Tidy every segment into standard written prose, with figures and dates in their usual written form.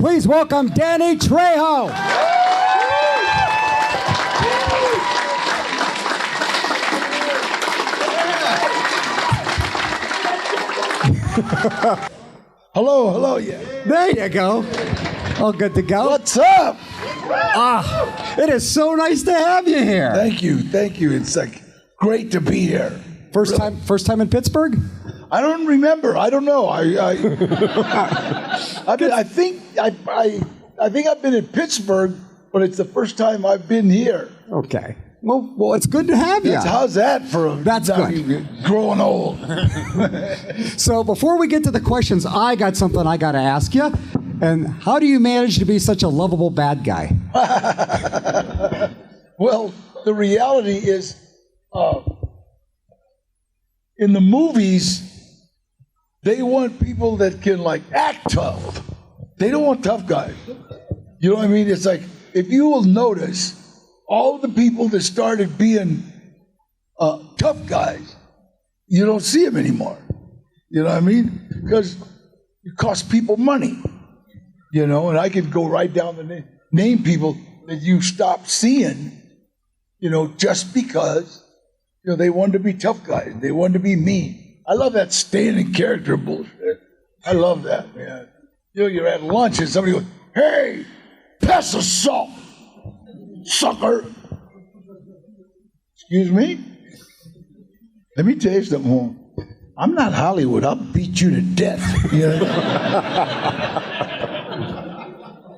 Please welcome Danny Trejo. Hello, yeah. There you go. All good to go. What's up? It is so nice to have you here. Thank you. It's like great to be here. First time in Pittsburgh? I don't remember. I don't know. I think I've been in Pittsburgh, but it's the first time I've been here. Okay. Well, it's good to have you. How's that for good. Growing old? So before we get to the questions, I got something I got to ask you. And how do you manage to be such a lovable bad guy? Well, the reality is, in the movies, they want people that can act tough. They don't want tough guys. You know what I mean? It's like, if you will notice, all the people that started being tough guys, you don't see them anymore. You know what I mean? Because it costs people money. You know, and I could go right down the name people that you stopped seeing, just because, they wanted to be tough guys. They wanted to be mean. I love that staying in character bullshit. I love that, man. You're at lunch and somebody goes, "Hey, pass the salt, sucker." Excuse me? Let me tell you something. I'm not Hollywood. I'll beat you to death.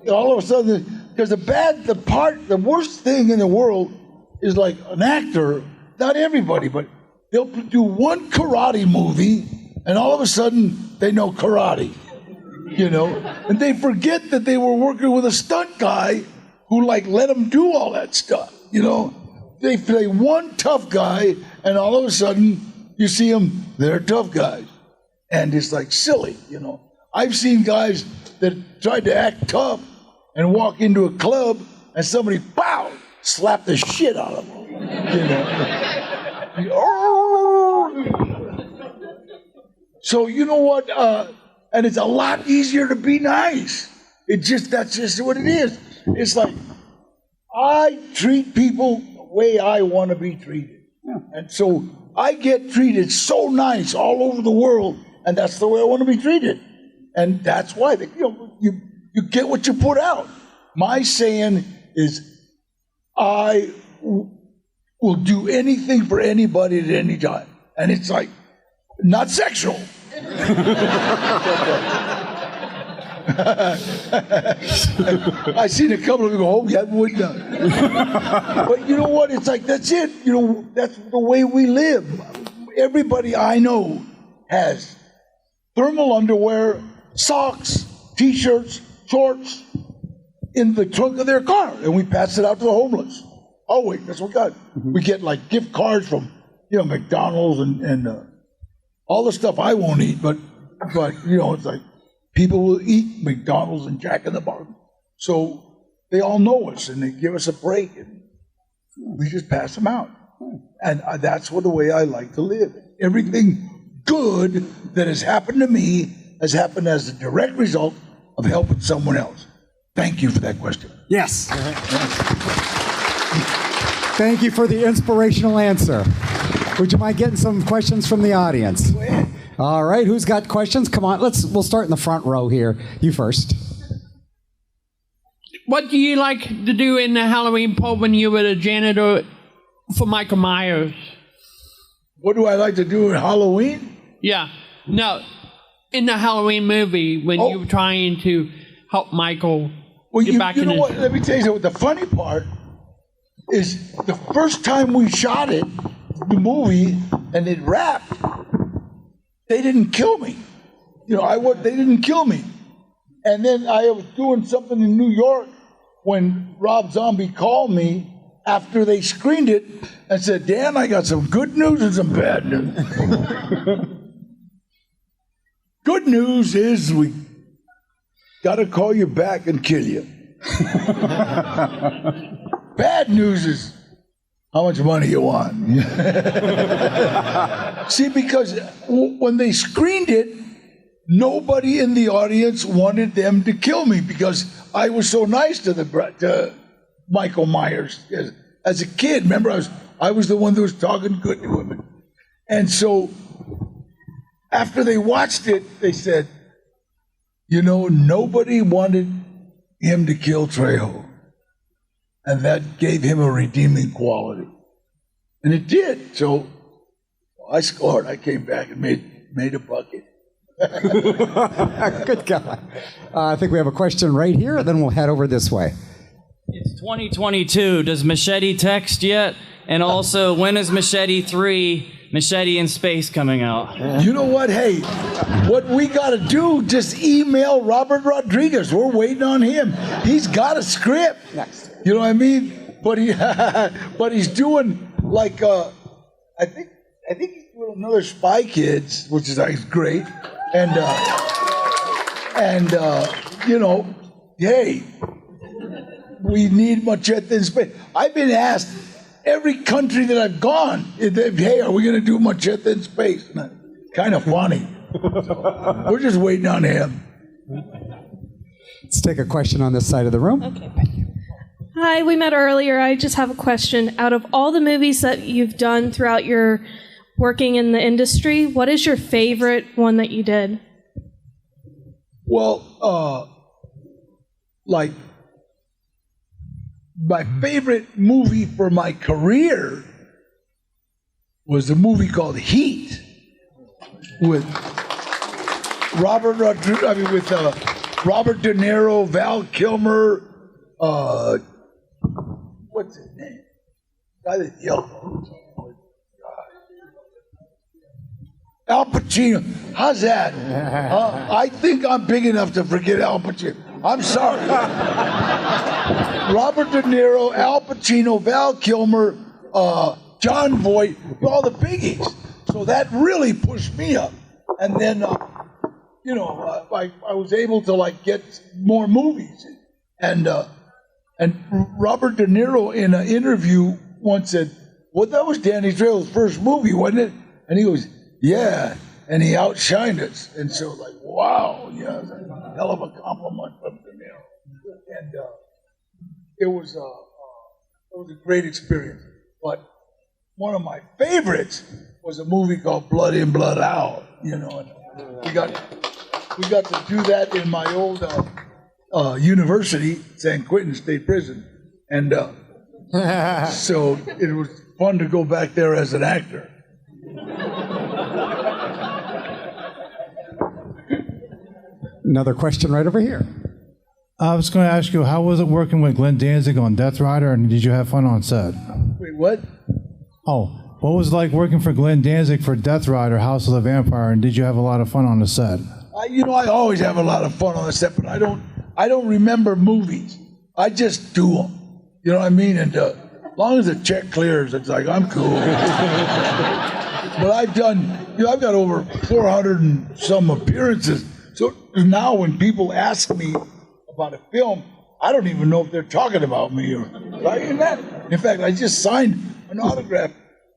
All of a sudden, because the worst thing in the world is like an actor, not everybody, but they'll do one karate movie and all of a sudden they know karate, and they forget that they were working with a stunt guy who let them do all that stuff, They play one tough guy and all of a sudden you see them, they're tough guys. And it's silly, I've seen guys that tried to act tough and walk into a club and somebody, pow, slap the shit out of them. So you know what? And it's a lot easier to be nice. That's just what it is. It's like, I treat people the way I want to be treated. And so I get treated so nice all over the world, and that's the way I want to be treated. And that's why you get what you put out. My saying is, I will do anything for anybody at any time. And it's not sexual. I seen a couple of them go, "Oh, yeah, we're done." But you know what? It's that's it. That's the way we live. Everybody I know has thermal underwear, socks, T-shirts, shorts in the trunk of their car, and we pass it out to the homeless. Oh wait, that's what we got. Mm-hmm. We get gift cards from McDonald's and all the stuff I won't eat, but it's people will eat McDonald's and Jack in the Box, so they all know us and they give us a break, and we just pass them out. And that's the way I like to live. Everything good that has happened to me has happened as a direct result of helping someone else. Thank you for that question. Yes. Thank you for the inspirational answer. Would you mind getting some questions from the audience? Go ahead. All right, who's got questions? Come on, we'll start in the front row here. You first. What do you like to do in the Halloween pub when you were the janitor for Michael Myers? What do I like to do in Halloween? Yeah. No, in the Halloween movie when you were trying to help Michael get back in his... What? Let me tell you something. The funny part is the first time we shot it, the movie, and it wrapped, they didn't kill me. They didn't kill me. And then I was doing something in New York when Rob Zombie called me after they screened it and said, "Dan, I got some good news and some bad news." Good news is we got to call you back and kill you. Bad news is how much money you want. See, because when they screened it, nobody in the audience wanted them to kill me because I was so nice to Michael Myers as a kid. Remember, I was the one that was talking good to him. And so after they watched it, they said, nobody wanted him to kill Trejo. And that gave him a redeeming quality. And it did. So I scored. I came back and made a bucket. Good God. I think we have a question right here, then we'll head over this way. It's 2022. Does Machete text yet? And also, when is Machete 3, Machete in Space, coming out? You know what? Hey, what we got to do, just email Robert Rodriguez. We're waiting on him. He's got a script. Next. You know what I mean? But he's doing like, I think he's doing another Spy Kids, which is like great. And hey, we need Machete in Space. I've been asked every country that I've gone, hey, are we going to do Machete in Space? Kind of funny. So, we're just waiting on him. Let's take a question on this side of the room. Okay. Hi, we met earlier. I just have a question. Out of all the movies that you've done throughout your working in the industry, what is your favorite one that you did? Well, like, my favorite movie for my career was a movie called Heat with Robert De Niro, Val Kilmer, what's his name? Guy that yelled. Al Pacino. How's that? I think I'm big enough to forget Al Pacino. I'm sorry. Robert De Niro, Al Pacino, Val Kilmer, John Voight, all the biggies. So that really pushed me up. And then, I was able to get more movies. And Robert De Niro in an interview once said, well, that was Danny Trejo's first movie, wasn't it? And he goes, yeah, and he outshined us. And so, wow, yeah, it was a hell of a compliment from De Niro. And it was a great experience. But one of my favorites was a movie called Blood In, Blood Out. And we got to do that in my old university, San Quentin State Prison, and so it was fun to go back there as an actor. Another question right over here. I was going to ask you, how was it working with Glenn Danzig on Death Rider, and did you have fun on set? Wait, what? Oh, what was it like working for Glenn Danzig for Death Rider, House of the Vampire, and did you have a lot of fun on the set? I always have a lot of fun on the set, but I don't remember movies. I just do them. You know what I mean? And as long as the check clears, it's like, I'm cool. But I've got over 400 and some appearances. So now when people ask me about a film, I don't even know if they're talking about me or right? In fact, I just signed an autograph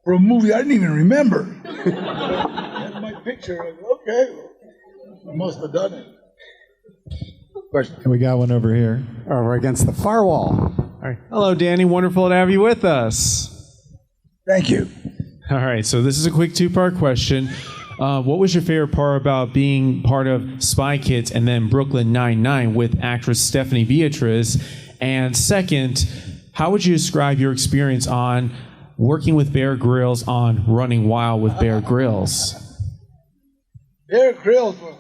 for a movie I didn't even remember. That's my picture. I go, okay, well, I must have done it. Question. And we got one over here. Over against the far wall. All right. Hello, Danny. Wonderful to have you with us. Thank you. All right. So this is a quick two-part question. What was your favorite part about being part of Spy Kids and then Brooklyn Nine-Nine with actress Stephanie Beatriz? And second, how would you describe your experience on working with Bear Grylls on Running Wild with Bear Grylls? Bear Grylls was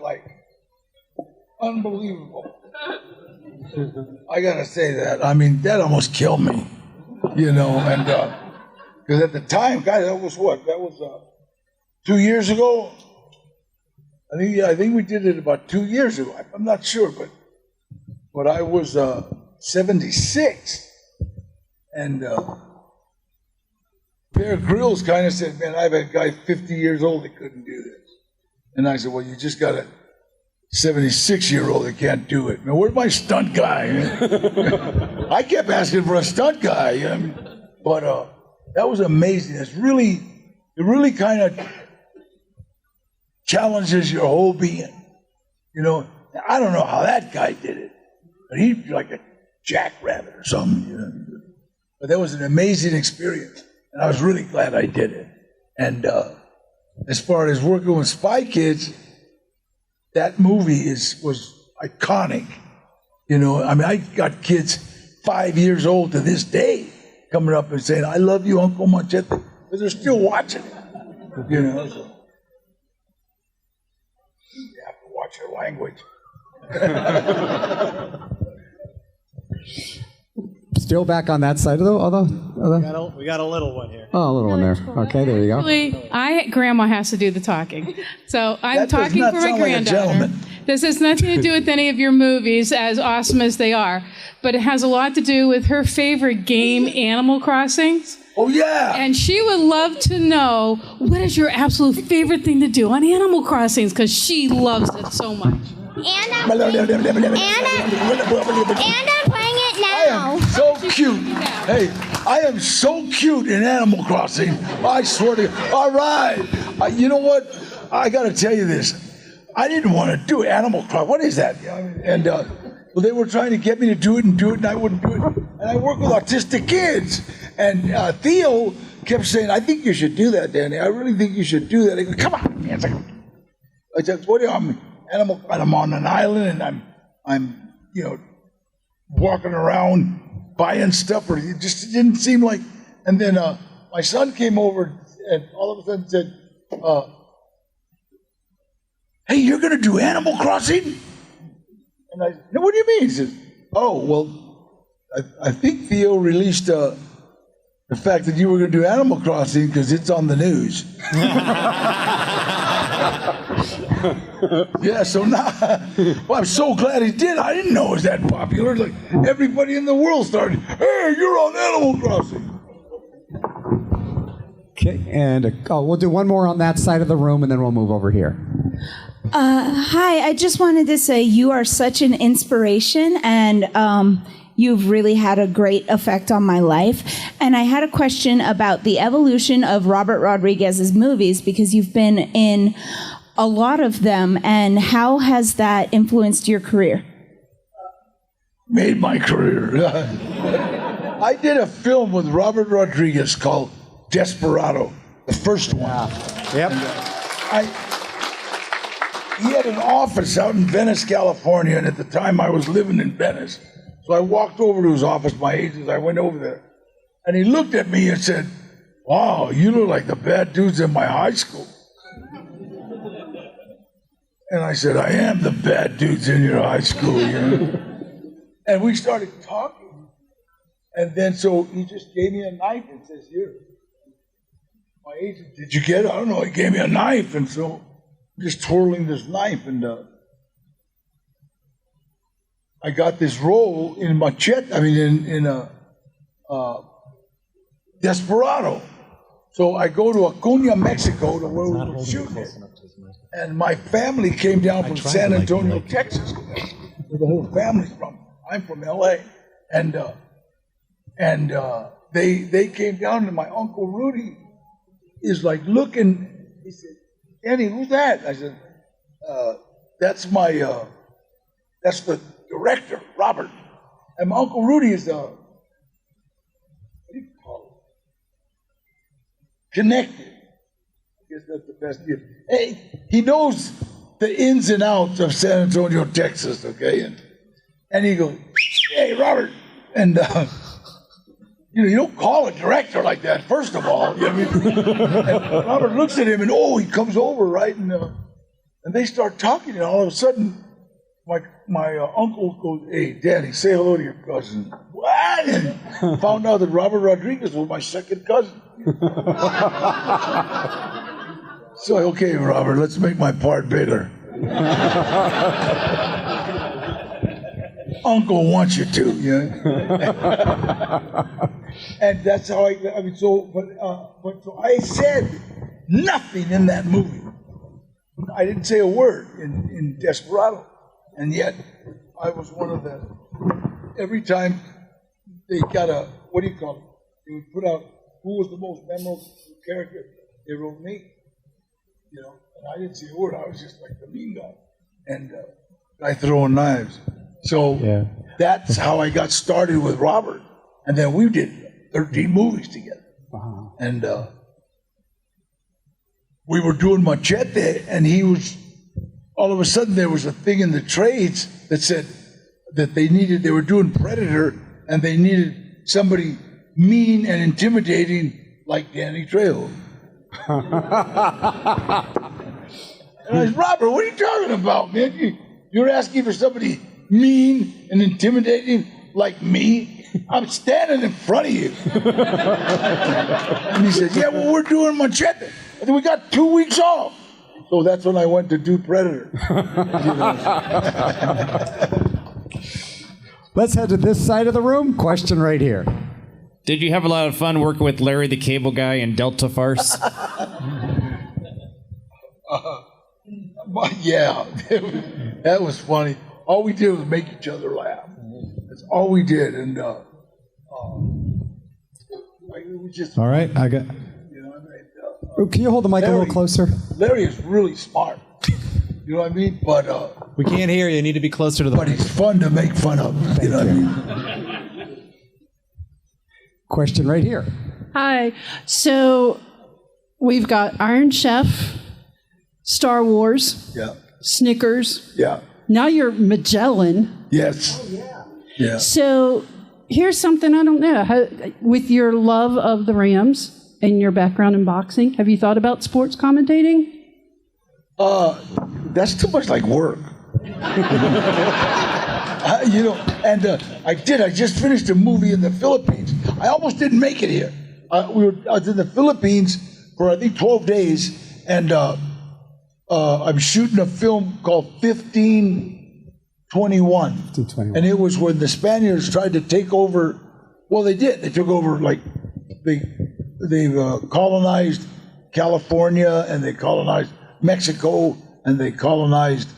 unbelievable. I gotta say that. I mean, that almost killed me, and because at the time, guys, that was what? That was 2 years ago. I think we did it about 2 years ago. I'm not sure, but I was 76, and Bear Grylls kind of said, "Man, I've had a guy 50 years old that couldn't do this," and I said, "Well, you just got a 76-year-old that can't do it. Now, where's my stunt guy?" I kept asking for a stunt guy, but that was amazing. It really kind of challenges your whole being. You know, I don't know how that guy did it, but he'd be like a jackrabbit or something. You know? But that was an amazing experience, and I was really glad I did it. And as far as working with Spy Kids, that movie was iconic. You know, I mean, I got kids 5 years old to this day coming up and saying, "I love you, Uncle Machete," but they're still watching it. You know, so you have to watch your language. Still back on that side of the other? We got a little one here. Oh, a little one there. Okay, there you go. Actually, Grandma has to do the talking. So I'm That does talking not for my sound like a granddaughter. gentleman. This has nothing to do with any of your movies, as awesome as they are, but it has a lot to do with her favorite game, Animal Crossing. Oh, yeah. And she would love to know, what is your absolute favorite thing to do on Animal Crossing? Because she loves it so much. And I'm playing it I now. am so cute. Hey, I am so cute in Animal Crossing. I swear to you. All right. You know what? I got to tell you this. I didn't want to do Animal Crossing. What is that? And well, they were trying to get me to do it, and I wouldn't do it. And I work with autistic kids. And Theo kept saying, "I think you should do that, Danny. I really think you should do that." I go, "Come on, man." I said, "What do you? I'm on an island, and I'm walking around buying stuff, or it just didn't seem like." And then my son came over and all of a sudden said, "Hey, you're going to do Animal Crossing?" And I said, "No, what do you mean?" He says, "Oh, well, I think Theo released the fact that you were going to do Animal Crossing because it's on the news." Yeah, so now, well, I'm so glad he did. I didn't know it was that popular. Like, everybody in the world started, "Hey, you're on Animal Crossing." Okay, and we'll do one more on that side of the room, and then we'll move over here. Hi, I just wanted to say you are such an inspiration, and you've really had a great effect on my life. And I had a question about the evolution of Robert Rodriguez's movies, because you've been in a lot of them, and how has that influenced your career? Made my career. I did a film with Robert Rodriguez called Desperado, the first one. Yep. He had an office out in Venice, California, and at the time I was living in Venice. So I walked over to his office, my agent, I went over there, and he looked at me and said, "Wow, you look like the bad dudes in my high school." And I said, "I am the bad dudes in your high school, you know." And we started talking. And then so he just gave me a knife and says, "Here." My agent, "Did you get it?" "I don't know." He gave me a knife. And so I'm just twirling this knife. And I got this role in Machete, in Desperado. So I go to Acuña, Mexico, to where we were shooting it. And my family came down from San Antonio, Texas, where the whole family's from. I'm from LA. And they came down, and my Uncle Rudy is like looking. He said, "Danny, who's that?" I said, "That's that's the director, Robert." And my Uncle Rudy is what do you call it? Connected. I guess that's the best deal. Hey, he knows the ins and outs of San Antonio, Texas, okay? And he goes, "Hey, Robert," and you don't call a director like that, first of all. You know what I mean? And Robert looks at him, and he comes over, right? And they start talking, and all of a sudden, my uncle goes, "Hey, Danny, say hello to your cousin." What? And found out that Robert Rodriguez was my second cousin. So, "Okay, Robert, let's make my part bigger." Uncle wants you to, you know. And that's how so I said nothing in that movie. I didn't say a word in Desperado. And yet, I was one of the, every time they got what do you call it? They would put out who was the most memorable character, they wrote me. And I didn't say a word. I was just like the mean guy. And guy throwing knives. So that's how I got started with Robert. And then we did 13 movies together. Wow. And we were doing Machete, and he was, all of a sudden there was a thing in the trades that said that they were doing Predator, and they needed somebody mean and intimidating like Danny Trejo. And I said, Robert, what are you talking about, man? You're asking for somebody mean and intimidating like me? I'm standing in front of you. And he said, yeah, well, we're doing Machete. I said, we got 2 weeks off. So that's when I went to do Predator. Let's head to this side of the room. Question right here. Did you have a lot of fun working with Larry the Cable Guy and Delta Farce? Yeah, that was funny. All we did was make each other laugh. That's all we did. And we just. All right, I got. Can you hold the mic a little closer? Larry is really smart. You know what I mean? But we can't hear you. You need to be closer to the. But he's fun to make fun of. You know what I mean? Question right here. Hi. So we've got Iron Chef, Star Wars, Snickers. Yeah. Now you're Magellan. Yes. Yeah. So here's something I don't know. With your love of the Rams and your background in boxing, have you thought about sports commentating? That's too much like work. I just finished a movie in the Philippines. I almost didn't make it here. I was in the Philippines for I think 12 days, and I'm shooting a film called 1521. And it was when the Spaniards tried to take over. Well, they did. They took over, like, they colonized California, and they colonized Mexico, and they colonized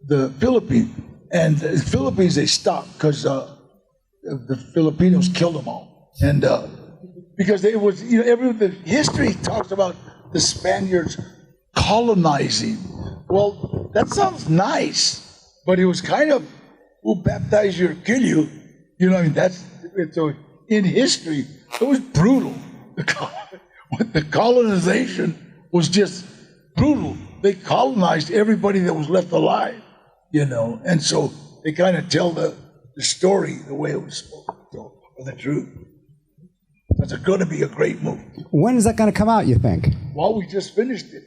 the Philippines. And the Philippines, they stopped because the Filipinos killed them all. And because it was, the history talks about the Spaniards colonizing. Well, that sounds nice, but it was kind of, we'll baptize you or kill you. You know what I mean? So in history, it was brutal. The colonization was just brutal. They colonized everybody that was left alive, and so they kind of tell the story the way it was supposed to tell, or the truth. That's going to be a great movie. When is that going to come out, you think? Well, we just finished it.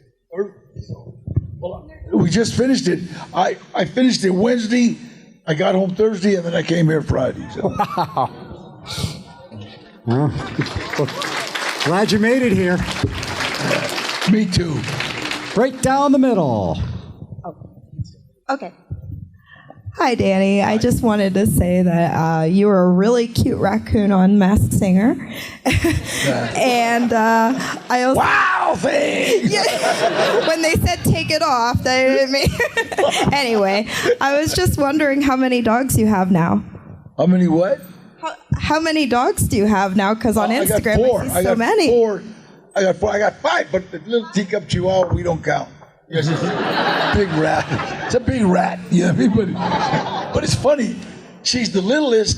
We just finished it. I finished it Wednesday. I got home Thursday, and then I came here Friday. So. Wow. Well, glad you made it here. Me too. Right down the middle. Okay. Hi, Danny. I just wanted to say that you were a really cute raccoon on Masked Singer. And I also... Wow, thanks! Yeah, when they said take it off, they didn't mean... Anyway, I was just wondering how many dogs you have now. How many what? How many dogs do you have now? Because on Instagram, I see so many. I got 5, but the little teacup chihuahua, we don't count. Yes, it's a big rat. It's a big rat. But it's funny. She's the littlest,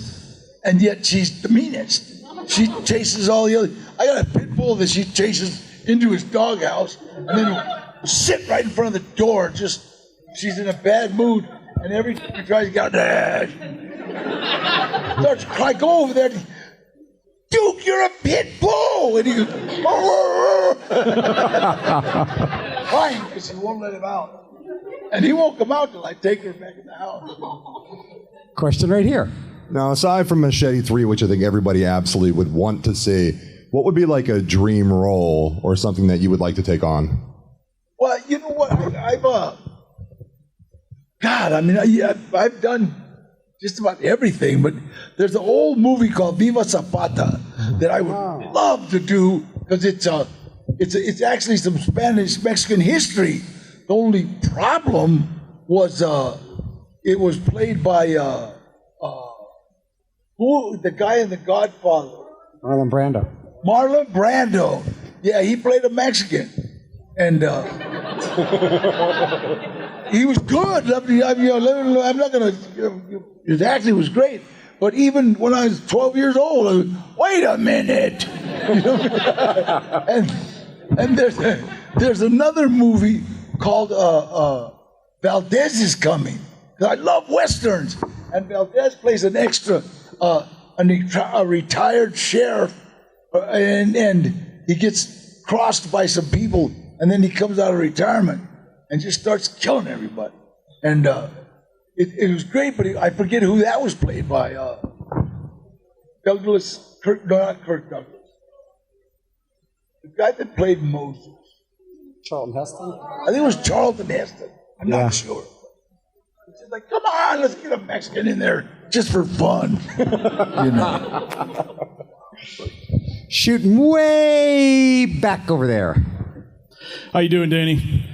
and yet she's the meanest. She chases all the other. I got a pit bull that she chases into his doghouse, and then will sit right in front of the door. Just, she's in a bad mood, and every time he tries to get out, starts to cry. Go over there. Duke, you're a pit bull! And he goes, crying because he won't let him out. And he won't come out till I take her back in the house. Question right here. Now, aside from Machete 3, which I think everybody absolutely would want to see, what would be like a dream role or something that you would like to take on? Well, you know what? I've done just about everything, but there's an old movie called Viva Zapata that I would love to do because it's actually some Spanish Mexican history. The only problem was it was played by the guy in The Godfather. Marlon Brando. Marlon Brando. Yeah, he played a Mexican, and he was good. I'm not going to. His acting was great. But even when I was 12 years old, I was, wait a minute. and there's another movie called Valdez is Coming. I love westerns, and Valdez plays an extra, a retired sheriff, and he gets crossed by some people, and then he comes out of retirement and just starts killing everybody. And it was great, but I forget who that was played by. Not Kirk Douglas. The guy that played Moses. Charlton Heston? I think it was Charlton Heston. I'm not sure. It's like, come on, let's get a Mexican in there just for fun. Shooting way back over there. How you doing, Danny?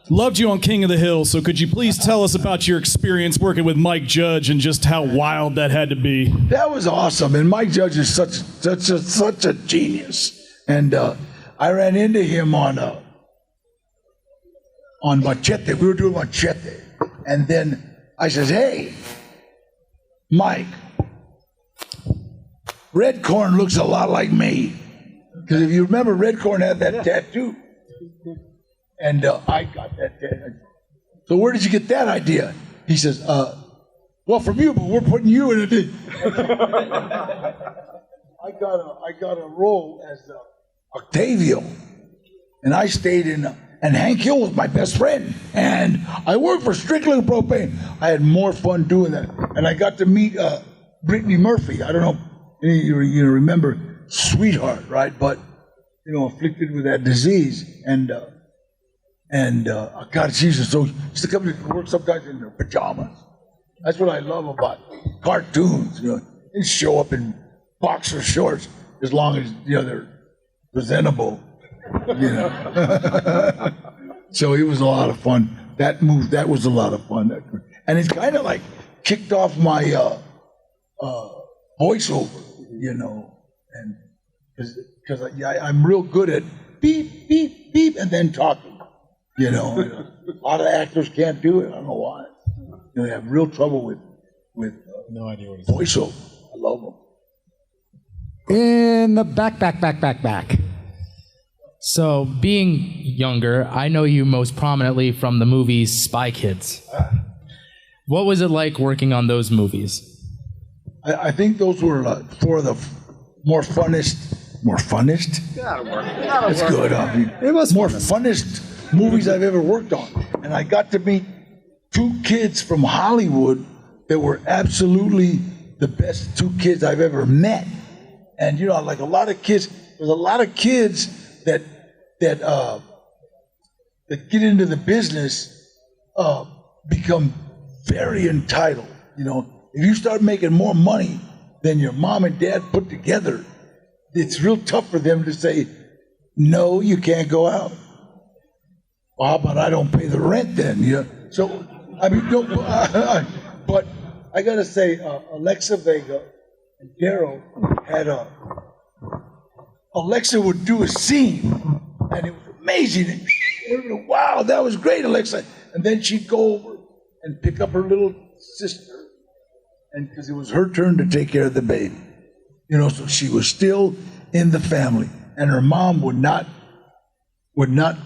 Loved you on King of the Hill, so could you please tell us about your experience working with Mike Judge and just how wild that had to be? That was awesome, and Mike Judge is such a genius. And I ran into him on Machete. We were doing Machete, and then I says, "Hey, Mike, Redcorn looks a lot like me, because if you remember, Redcorn had that tattoo." And I got that tattoo. So where did you get that idea? He says, well, from you, but we're putting you in it. I got a role as Octavio. And I stayed in, and Hank Hill was my best friend. And I worked for Strickland Propane. I had more fun doing that. And I got to meet Brittany Murphy. I don't know, you remember Sweetheart, right? But, afflicted with that disease. And God, she used to come to work sometimes in her pajamas. That's what I love about cartoons. They show up in boxer shorts as long as they're presentable. So it was a lot of fun. That was a lot of fun. And it's kind of like kicked off my voiceover, and because I'm real good at beep beep beep and then talking. A lot of actors can't do it. I don't know why. They have real trouble with no idea what voiceover. I love them. In the back. So, being younger, I know you most prominently from the movies Spy Kids. What was it like working on those movies? I think those were four of the more funnest. That's good. It was more funnest movies I've ever worked on. And I got to meet two kids from Hollywood that were absolutely the best two kids I've ever met. And like a lot of kids, there's a lot of kids that get into the business become very entitled. If you start making more money than your mom and dad put together, it's real tough for them to say, no, you can't go out. Well, how about I don't pay the rent then? So, but I got to say, Alexa Vega and Daryl had Alexa would do a scene, and it was amazing. And, wow, that was great, Alexa. And then she'd go over and pick up her little sister, and because it was her turn to take care of the baby. So she was still in the family, and her mom would not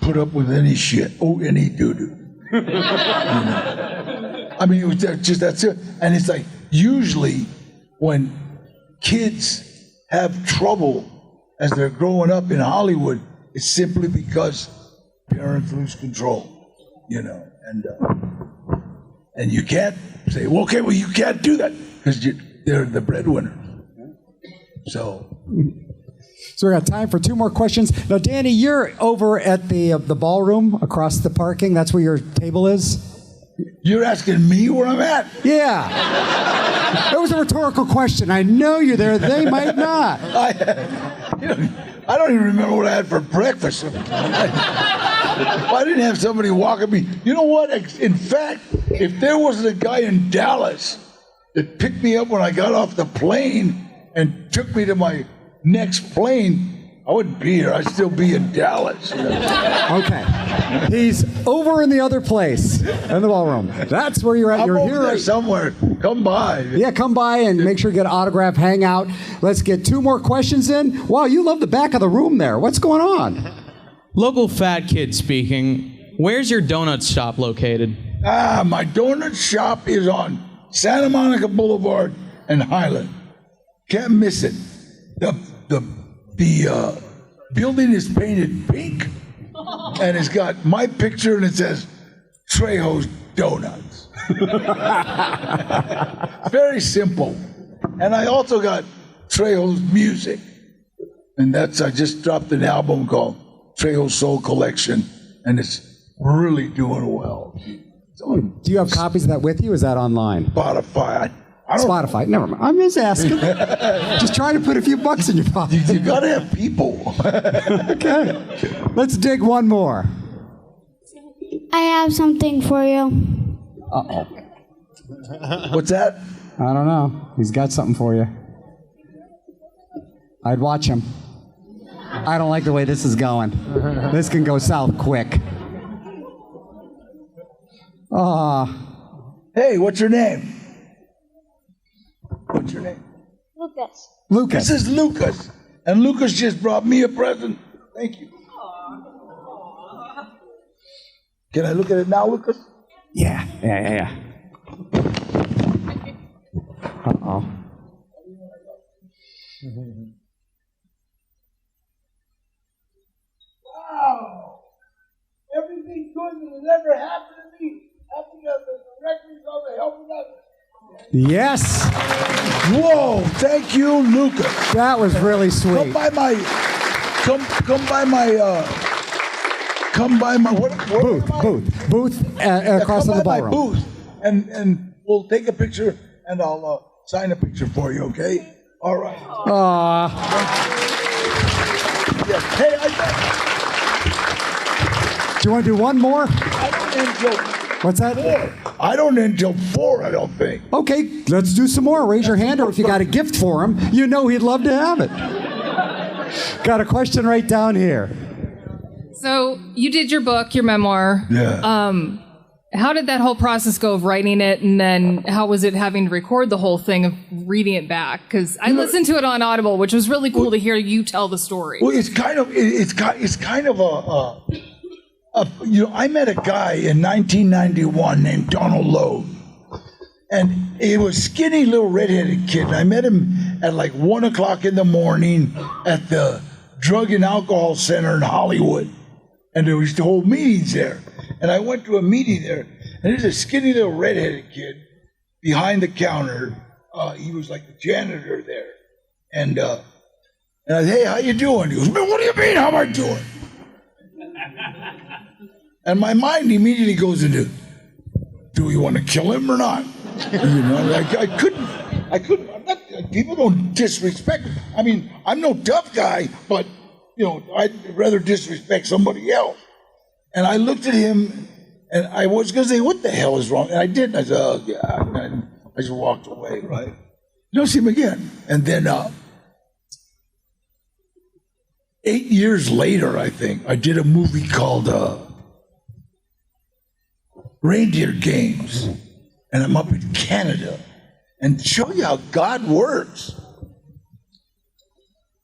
put up with any shit, any doo-doo. It was just that's it. And it's like, usually when kids have trouble as they're growing up in Hollywood, it's simply because parents lose control, and you can't say, well, okay, you can't do that because they're the breadwinner. So we got time for two more questions. Now, Danny, you're over at the ballroom across the parking. That's where your table is. You're asking me where I'm at? Yeah. It was a rhetorical question. I know you're there. They might not. I don't even remember what I had for breakfast. I didn't have somebody walking me. You know what? In fact, if there wasn't a guy in Dallas that picked me up when I got off the plane and took me to my next plane, I wouldn't be here. I'd still be in Dallas. You know? Okay. He's over in the other place, in the ballroom. That's where you're at. I'm You're over here there somewhere. Come by. Yeah, come by and make sure you get an autograph, hang out. Let's get 2 more questions in. Wow, you love the back of the room there. What's going on? Local fat kid speaking. Where's your donut shop located? My donut shop is on Santa Monica Boulevard and Highland. Can't miss it. The building is painted pink, and it's got my picture, and it says Trejo's Donuts. Very simple. And I also got Trejo's music, and I just dropped an album called Trejo Soul Collection, and it's really doing well. Do you have copies of that with you? Is that online? Spotify. Spotify. Never mind. I'm just asking. Just trying to put a few bucks in your pocket. You gotta have people. Okay. Let's dig one more. I have something for you. Uh-oh. What's that? I don't know. He's got something for you. I'd watch him. I don't like the way this is going. This can go south quick. Hey, what's your name? What's your name? Lucas. Lucas. This is Lucas. And Lucas just brought me a present. Thank you. Can I look at it now, Lucas? Yeah. Uh-oh. Wow. Everything good that has ever happened to me. Happened to the directors of the helping others. Yes. Whoa! Thank you, Lucas. That was really sweet. Come by my booth across from the ballroom. Come by my booth, and we'll take a picture, and I'll sign a picture for you. Okay? All right. Yeah. Hey, do you want to do one more? I don't end till What's that? 4. I don't end till 4. I don't think. Okay, let's do some more. Raise your hand, or if you got a gift for him, you know he'd love to have it. Got a question right down here. So you did your book, your memoir. Yeah. How did that whole process go of writing it, and then how was it having to record the whole thing of reading it back? Because I listened to it on Audible, which was really cool to hear you tell the story. Well, it's kind of I met a guy in 1991 named Donald Lowe, and he was a skinny little redheaded kid. And I met him at like 1 o'clock in the morning at the Drug and Alcohol Center in Hollywood, and there was to hold meetings there. And I went to a meeting there, and there's a skinny little redheaded kid behind the counter. He was like the janitor there, and I said, "Hey, how you doing?" He goes, "Man, what do you mean? How am I doing?" And my mind immediately goes into, do we want to kill him or not? You know, I couldn't, people don't disrespect. I mean, I'm no tough guy, but, I'd rather disrespect somebody else. And I looked at him, and I was going to say, what the hell is wrong? And I didn't. I said, oh, yeah. And I just walked away, right? You don't see him again. And then 8 years later, I think, I did a movie called Reindeer Games, and I'm up in Canada, and to show you how God works,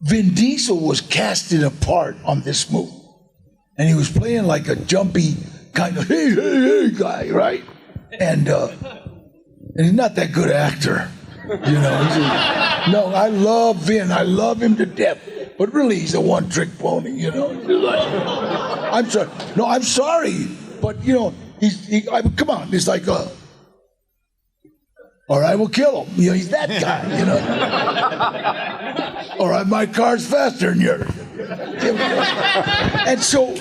Vin Diesel was casting a part on this movie, and he was playing like a jumpy kind of hey guy, right? And he's not that good actor, No, I love Vin, I love him to death, but really he's a one-trick pony, I'm sorry, no, I'm sorry, but come on, it's like, all right, we'll kill him. He's that guy, All right, my car's faster than yours. And so,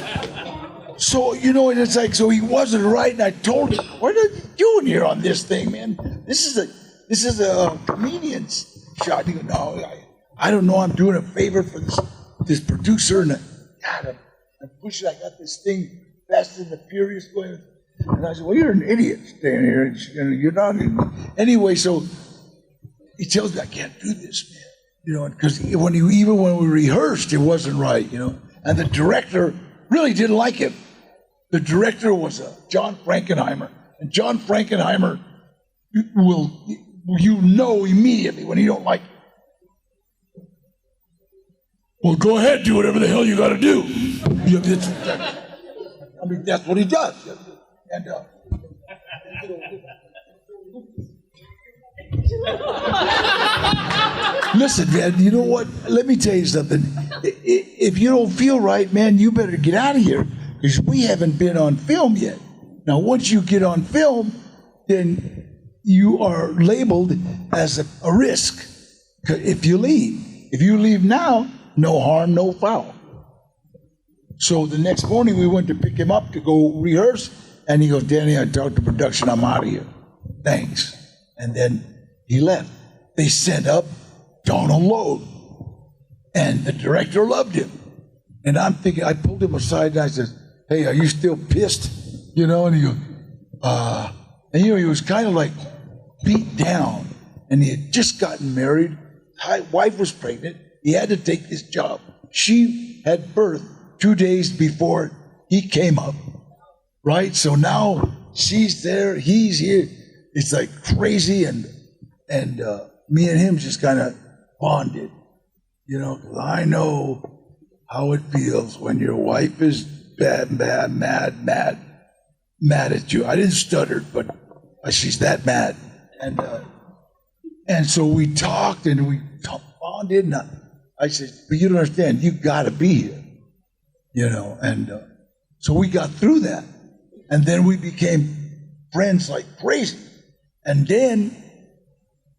and it's like, so he wasn't right, and I told him, what are you doing here on this thing, man? This is a comedian's shot. He goes, no, I don't know, I'm doing a favor for this producer, and God, I'm pushing, I got this thing, Fast and the Furious going. And I said, well, you're an idiot staying here, and you're not. Anyway, so he tells me, I can't do this, man. You know, because even when we rehearsed, it wasn't right, you know. And the director really didn't like him. The director was John Frankenheimer. And John Frankenheimer will, you know immediately when he don't like it. Well, go ahead, do whatever the hell you got to do. I mean, that's what he does. And listen, man, you know what? Let me tell you something. If you don't feel right, man, you better get out of here because we haven't been on film yet. Now, once you get on film, then you are labeled as a risk if you leave. If you leave now, no harm, no foul. So the next morning, we went to pick him up to go rehearse, and he goes, Danny, I talked to production, I'm out of here. Thanks. And then he left. They sent up Donald Logue, and the director loved him. And I'm thinking, I pulled him aside and I said, hey, are you still pissed? You know, and he goes, and you know, he was kind of like beat down, and he had just gotten married. His wife was pregnant. He had to take this job. She had birth 2 days before he came up, right? So now she's there, he's here. It's like crazy, and me and him just kind of bonded, you know, 'cause I know how it feels when your wife is mad at you. I didn't stutter, but she's that mad. And so we talked and we bonded, and I said, but you don't understand, you gotta be here, you know, and so we got through that. And then we became friends like crazy. And then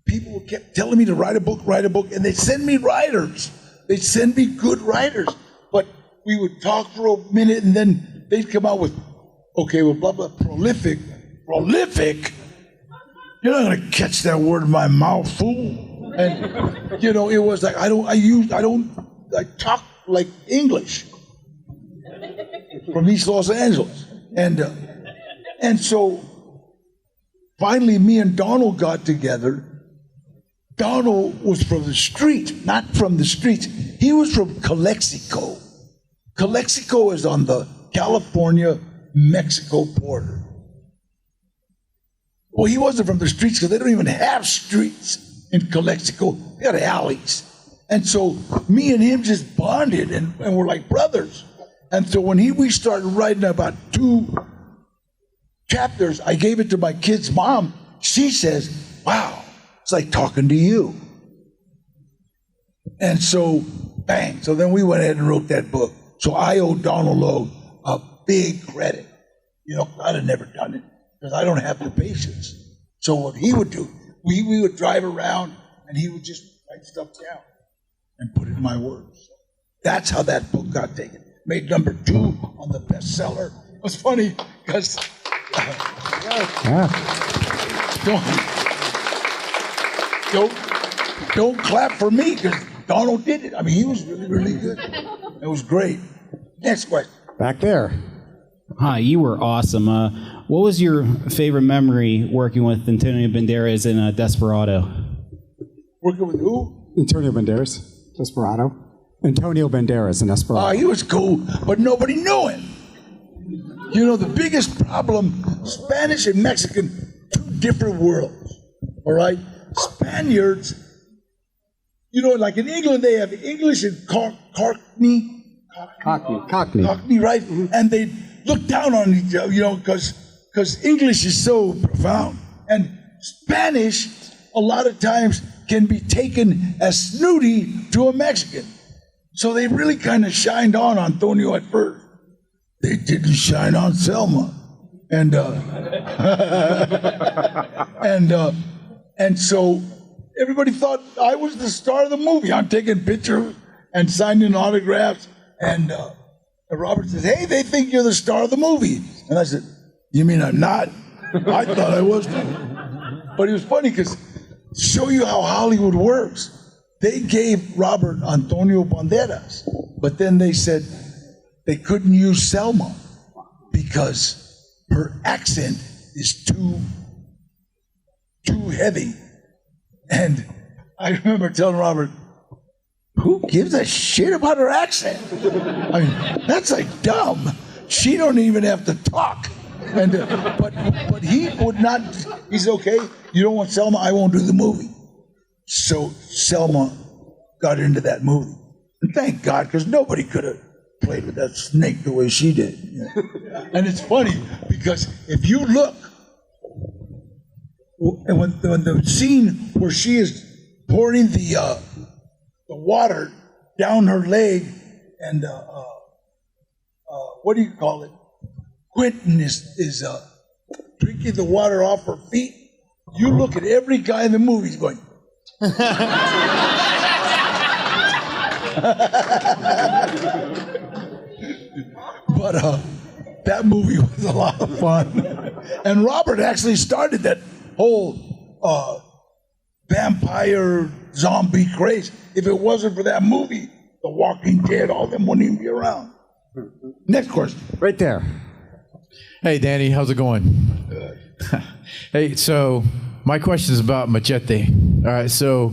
people kept telling me to write a book, and they'd send me writers. They'd send me good writers. But we would talk for a minute, and then they'd come out with, okay, well, blah, blah, prolific. You're not gonna catch that word in my mouth, fool. And, you know, it was like, I talk like English from East Los Angeles. And so finally me and Donald got together. Donald was from the street, not from the streets. He was from Calexico. Calexico is on the California-Mexico border. Well, he wasn't from the streets because they don't even have streets in Calexico. They got alleys. And so me and him just bonded, and we're like brothers. And so when we started writing about 2 chapters, I gave it to my kid's mom. She says, wow, it's like talking to you. And so, bang. So then we went ahead and wrote that book. So I owe Donald Logue a big credit. You know, I'd have never done it because I don't have the patience. So what he would do, we would drive around and he would just write stuff down and put it in my words. That's how that book got taken. Made number 2 on the bestseller. It was funny because don't clap for me because Donald did it. I mean, he was really, really good. It was great. Next question. Back there. Hi, you were awesome. What was your favorite memory working with Antonio Banderas in Desperado? Working with who? Antonio Banderas, Desperado. Antonio Banderas in Desperado. Oh, he was cool, but nobody knew him. You know, the biggest problem, Spanish and Mexican, 2 different worlds, all right? Spaniards, you know, like in England, they have English and Cockney, right? Mm-hmm. And they look down on each other, you know, because English is so profound. And Spanish, a lot of times, can be taken as snooty to a Mexican. So they really kind of shined on Antonio at first. They didn't shine on Selma. And and so everybody thought I was the star of the movie. I'm taking pictures and signing autographs. And Robert says, hey, they think you're the star of the movie. And I said, you mean I'm not? I thought I was. But it was funny because to show you how Hollywood works, they gave Robert Antonio Banderas, but then they said they couldn't use Selma because her accent is too heavy. And I remember telling Robert, who gives a shit about her accent? I mean, that's like dumb. She don't even have to talk. And but he would not. He said, okay, you don't want Selma, I won't do the movie. So Selma got into that movie. And thank God, because nobody could have played with that snake the way she did. You know? And it's funny, because if you look, and when the scene where she is pouring the water down her leg, and what do you call it? Quentin is drinking the water off her feet. You look at every guy in the movie going. But that movie was a lot of fun. And Robert actually started that whole vampire zombie craze. If it wasn't for that movie, The Walking Dead, all them wouldn't even be around. Next question. Right there. Hey, Danny, how's it going? Hey, so my question is about Machete. All right, so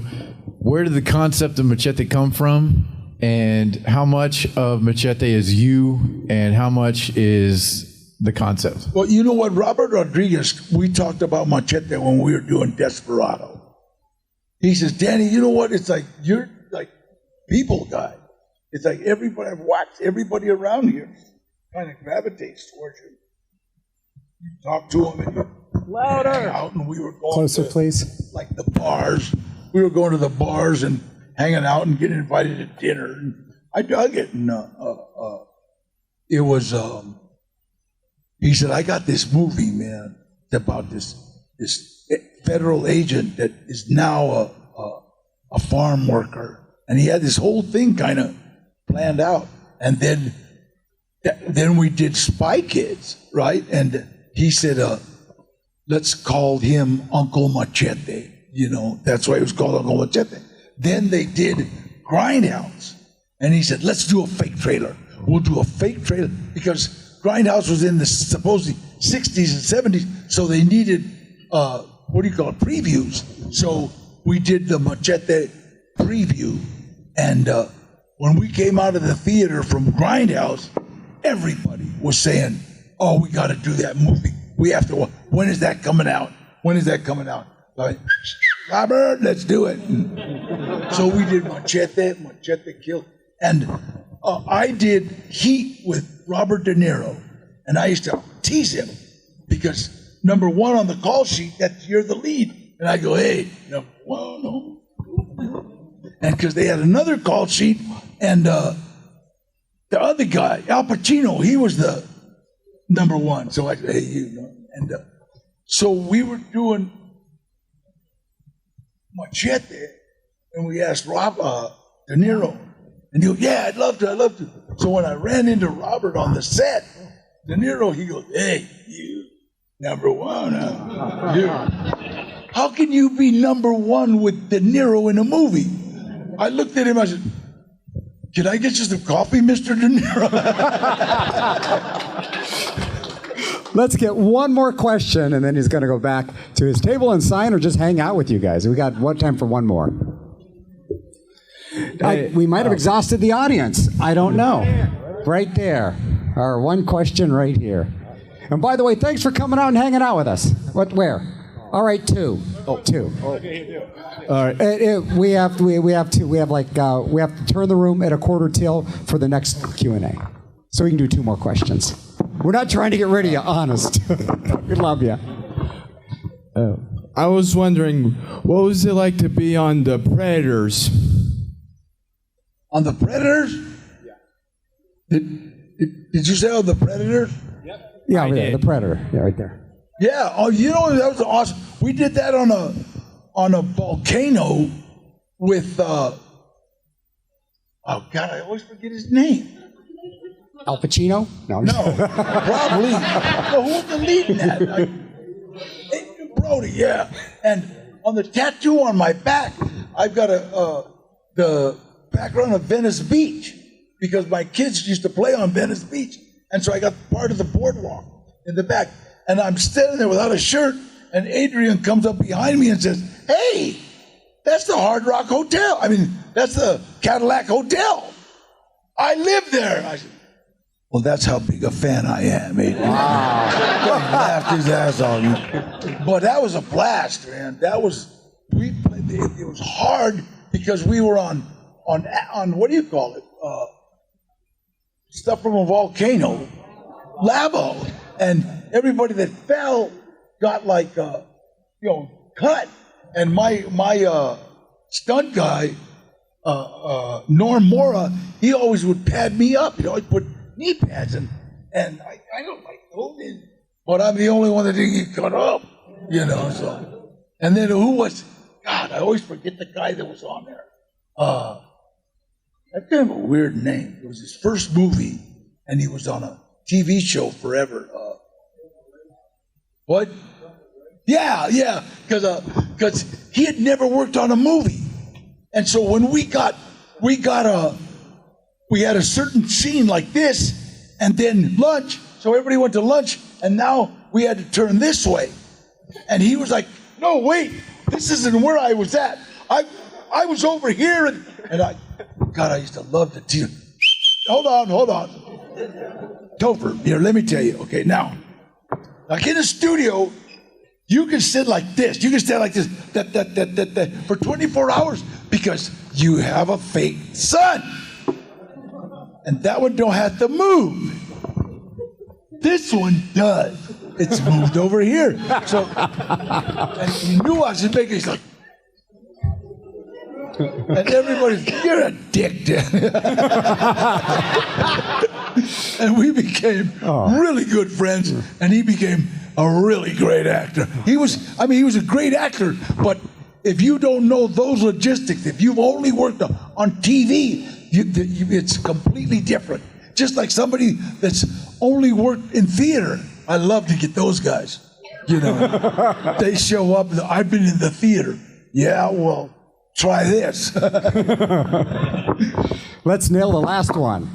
where did the concept of Machete come from? And how much of Machete is you, and how much is the concept? Well, you know what, Robert Rodriguez, we talked about Machete when we were doing Desperado. He says, Danny, you know what? It's like, you're like people guy. It's like everybody, I've watched everybody around here kind of gravitates towards you. You talk to them and you louder hang out, and we were going closer, to, please. Like the bars. We were going to the bars and hanging out and getting invited to dinner. And I dug it. And it was, he said, I got this movie, man. It's about this federal agent that is now a farm worker. And he had this whole thing kind of planned out. And then we did Spy Kids, right? And he said, let's call him Uncle Machete. You know, that's why it was called Uncle Machete. Then they did Grindhouse. And he said, let's do a fake trailer. We'll do a fake trailer. Because Grindhouse was in the supposedly 60s and 70s, so they needed, previews. So we did the Machete preview. And when we came out of the theater from Grindhouse, everybody was saying, oh, we got to do that movie. We have to, when is that coming out? When is that coming out? Like, Robert, let's do it. And so we did Machete Kill. And I did Heat with Robert De Niro. And I used to tease him because number one on the call sheet, you're the lead. And I go, hey, number one, no. And because they had another call sheet, and the other guy, Al Pacino, he was the number one. So I said, hey, you know. And so we were doing Machete, and we asked De Niro, and he goes, yeah, I'd love to. So when I ran into Robert on the set, De Niro, he goes, hey, you, number one, you. How can you be number one with De Niro in a movie? I looked at him, I said, can I get you some coffee, Mr. De Niro? Let's get one more question, and then he's going to go back to his table and sign or just hang out with you guys. We got time for one more. We might have exhausted the audience. I don't know. Right there. Our one question right here. And by the way, thanks for coming out and hanging out with us. Where? All right, two. Oh, two. All right. We have to turn the room at a quarter till for the next Q&A. So we can do two more questions. We're not trying to get rid of you, honest. We love you. I was wondering, what was it like to be on The Predators? On The Predators? Yeah. Did you say on The Predators? Yep. Yeah, right, The Predator. Yeah, right there. Yeah. Oh, you know, that was awesome. We did that on a volcano with oh God, I always forget his name. Al Pacino? No, probably. No, who was the lead in that? Adrian Brody, yeah. And on the tattoo on my back, I've got the background of Venice Beach because my kids used to play on Venice Beach, and so I got part of the boardwalk in the back. And I'm standing there without a shirt, and Adrian comes up behind me and says, "Hey, That's the Hard Rock Hotel. I mean, that's the Cadillac Hotel. I live there. I said, well, that's how big a fan I am. Wow. Laughed his ass off. But that was a blast, man. We played, it was hard because we were on what do you call it? Stuff from a volcano, lava. And everybody that fell got like, cut. And my stunt guy, Norm Mora, he always would pad me up. He'd always put knee pads and I don't like those, but I'm the only one that didn't get cut up, so. And then who was, God, I always forget the guy that was on there. That's kind of a weird name. It was his first movie, and he was on a TV show forever. What? Yeah, because he had never worked on a movie. And so when we had a certain scene like this, and then lunch, so everybody went to lunch, and now we had to turn this way. And he was like, no, wait, this isn't where I was at. I was over here, and I used to love the team. Hold on. Topher, here, let me tell you. Okay, now, like in a studio, you can sit like this. You can stand like this for 24 hours because you have a fake sun. And that one don't have to move. This one does. It's moved over here. So, and he knew I was making, he's like, and everybody's, you're a dick, Dan. And we became really good friends, and he became a really great actor. He was a great actor, but if you don't know those logistics, if you've only worked on TV, it's completely different. Just like somebody that's only worked in theater. I love to get those guys. They show up, I've been in the theater. Yeah, well, try this. Let's nail the last one.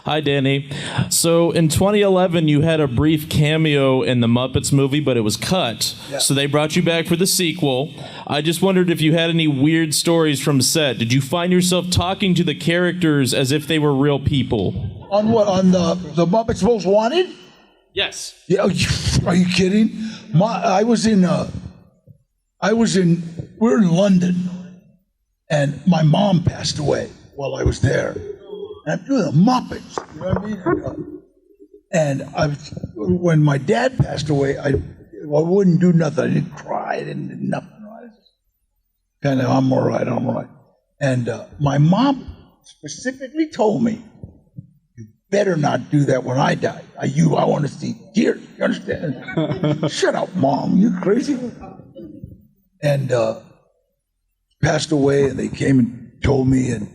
Hi, Danny. So in 2011, you had a brief cameo in the Muppets movie, but it was cut. Yeah. So they brought you back for the sequel. I just wondered if you had any weird stories from set. Did you find yourself talking to the characters as if they were real people? On what? On the Muppets Most Wanted? Yes. Yeah. Are you kidding? We're in London, and my mom passed away while I was there. And I'm doing the Muppets, you know what I mean? And when my dad passed away, I wouldn't do nothing. I didn't cry. I didn't do nothing. I'm all right. And my mom specifically told me, you better not do that when I die. I want to see tears. You understand? Shut up, Mom. You crazy? And passed away, and they came and told me, and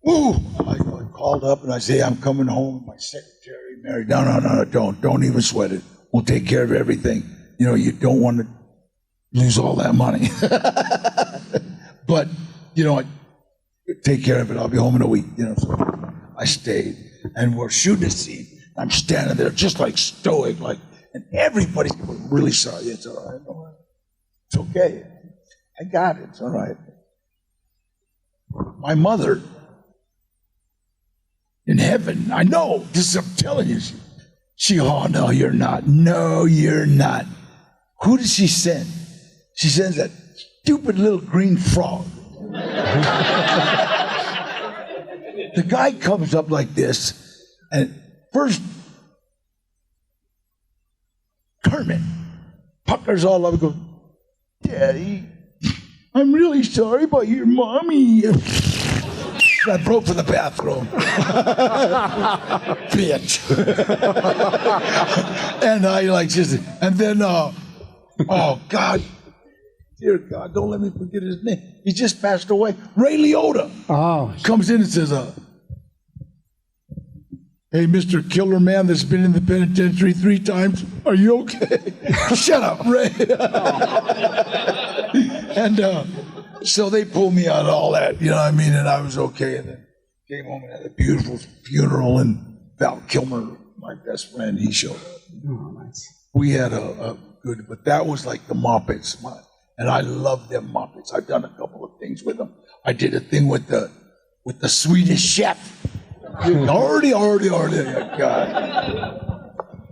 I called up and I say, I'm coming home. My secretary, Mary, no, don't even sweat it. We'll take care of everything. You don't want to lose all that money. But, take care of it. I'll be home in a week. So I stayed, and we're shooting a scene. I'm standing there just like stoic, and everybody's really sorry. It's all right. It's okay. I got it. It's all right. My mother in heaven, I know, I'm telling you. Oh, no, you're not. No, you're not. Who does she send? She sends that stupid little green frog. The guy comes up like this, and first, Kermit puckers all up and goes, Daddy, I'm really sorry about your mommy. I broke for the bathroom. Bitch. And and then, oh God, dear God, don't let me forget his name. He just passed away. Ray Liotta comes in and says, hey, Mr. Killer Man that's been in the penitentiary 3 times, are you okay? Shut up, Ray. And so they pulled me out of all that, you know what I mean? And I was okay. And then came home and had a beautiful funeral. And Val Kilmer, my best friend, he showed up. Oh, nice. We had a good, but that was like the Muppets. and I love them Muppets. I've done a couple of things with them. I did a thing with the Swedish Chef. Already, God.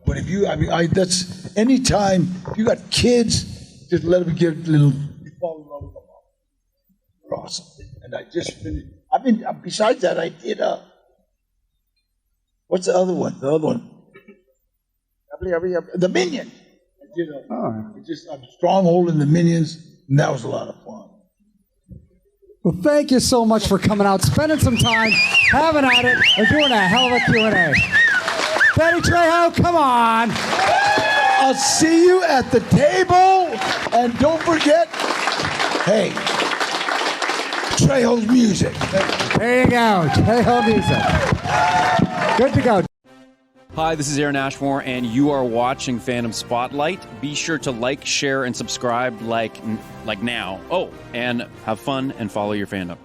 But if you, that's anytime you got kids, just let them get a little, fall in love with them. They're awesome. And I just finished. Besides that, I did what's the other one? The other one. The Minions. I did a Stronghold in the Minions, and that was a lot of fun. Well, thank you so much for coming out, spending some time, having at it, and doing a hell of a Q&A. Danny Trejo, come on. I'll see you at the table, and don't forget, hey, Trejo's music. There you go, Trejo music. Good to go. Hi, this is Aaron Ashmore, and you are watching Phantom Spotlight. Be sure to like, share, and subscribe like now. Oh, and have fun and follow your fandom.